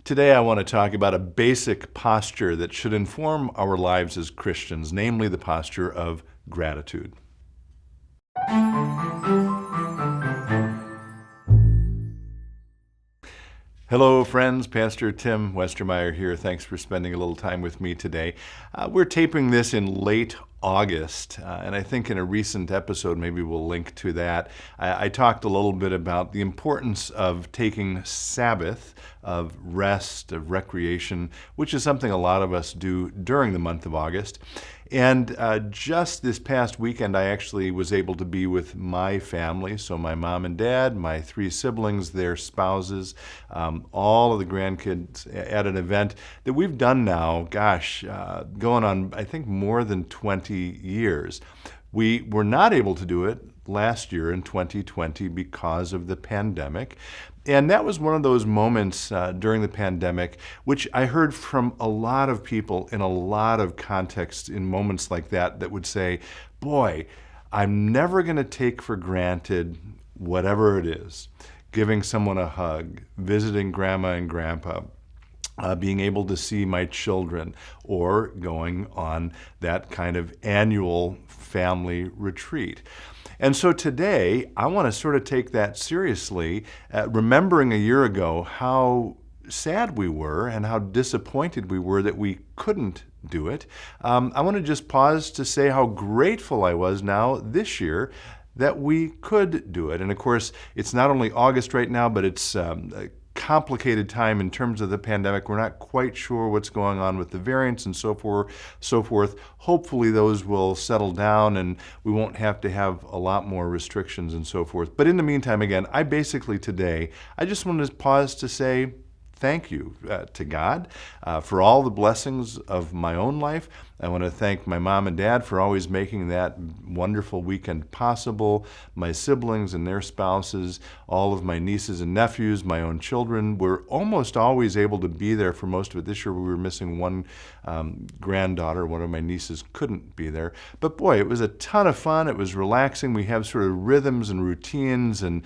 Today I want to talk about a basic posture that should inform our lives as Christians, namely the posture of gratitude. Hello, friends. Pastor Tim Westermeyer here. Thanks for spending a little time with me today. We're taping this in late August, and I think in a recent episode, maybe we'll link to that, I talked a little bit about the importance of taking Sabbath, of rest, of recreation, which is something a lot of us do during the month of August. And just this past weekend, I actually was able to be with my family, so my mom and dad, my three siblings, their spouses, all of the grandkids at an event that we've done now, going on, I think, more than 20 years. We were not able to do it last year in 2020 because of the pandemic. And that was one of those moments during the pandemic, which I heard from a lot of people in a lot of contexts in moments like that would say, boy, I'm never going to take for granted whatever it is, giving someone a hug, visiting grandma and grandpa, being able to see my children, or going on that kind of annual family retreat. And so today, I want to sort of take that seriously, remembering a year ago how sad we were and how disappointed we were that we couldn't do it. I want to just pause to say how grateful I was now this year that we could do it. And of course, it's not only August right now, but it's a complicated time in terms of the pandemic. We're not quite sure what's going on with the variants and so forth. Hopefully those will settle down and we won't have to have a lot more restrictions and so forth. But in the meantime, again, I just wanted to pause to say thank you to God for all the blessings of my own life. I want to thank my mom and dad for always making that wonderful weekend possible, my siblings and their spouses, all of my nieces and nephews, my own children. We're almost always able to be there for most of it. This year we were missing one granddaughter. One of my nieces couldn't be there. But boy, it was a ton of fun. It was relaxing. We have sort of rhythms and routines and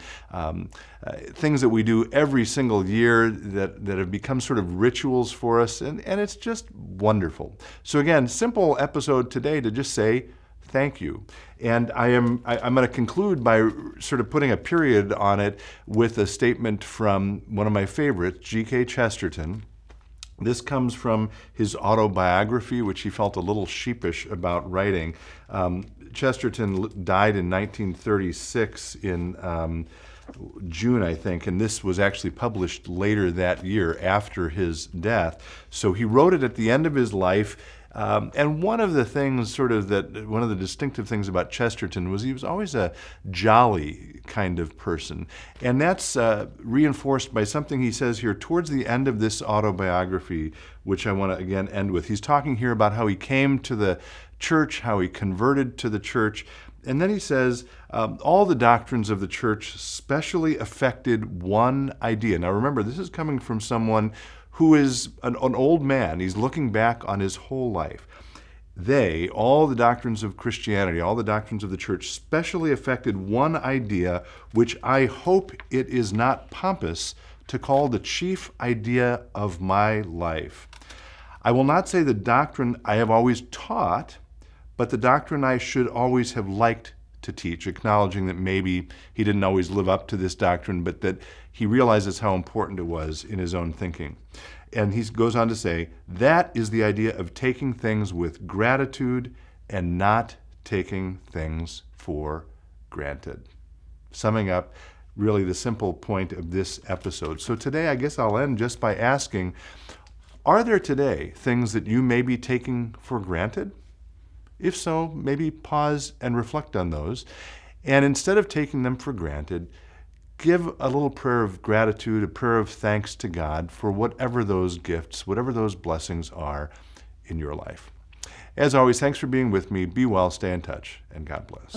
things that we do every single year that have become sort of rituals for us, and it's just wonderful. So again, simple episode today to just say thank you. And I'm going to conclude by sort of putting a period on it with a statement from one of my favorites, G.K. Chesterton. This comes from his autobiography, which he felt a little sheepish about writing. Chesterton died in 1936 in June, I think, and this was actually published later that year after his death. So he wrote it at the end of his life. And one of the distinctive things about Chesterton was he was always a jolly kind of person. And that's reinforced by something he says here towards the end of this autobiography, which I want to again end with. He's talking here about how he came to the church, how he converted to the church. And then he says, all the doctrines of the church specially affected one idea. Now remember, this is coming from someone who is an old man. He's looking back on his whole life. All the doctrines of Christianity, all the doctrines of the church, specially affected one idea, which I hope it is not pompous to call the chief idea of my life. I will not say the doctrine I have always taught, but the doctrine I should always have liked to teach, acknowledging that maybe he didn't always live up to this doctrine, but that he realizes how important it was in his own thinking. And he goes on to say, that is the idea of taking things with gratitude and not taking things for granted. Summing up really the simple point of this episode. So today I guess I'll end just by asking, are there today things that you may be taking for granted? If so, maybe pause and reflect on those. And instead of taking them for granted, give a little prayer of gratitude, a prayer of thanks to God for whatever those gifts, whatever those blessings are in your life. As always, thanks for being with me. Be well, stay in touch, and God bless.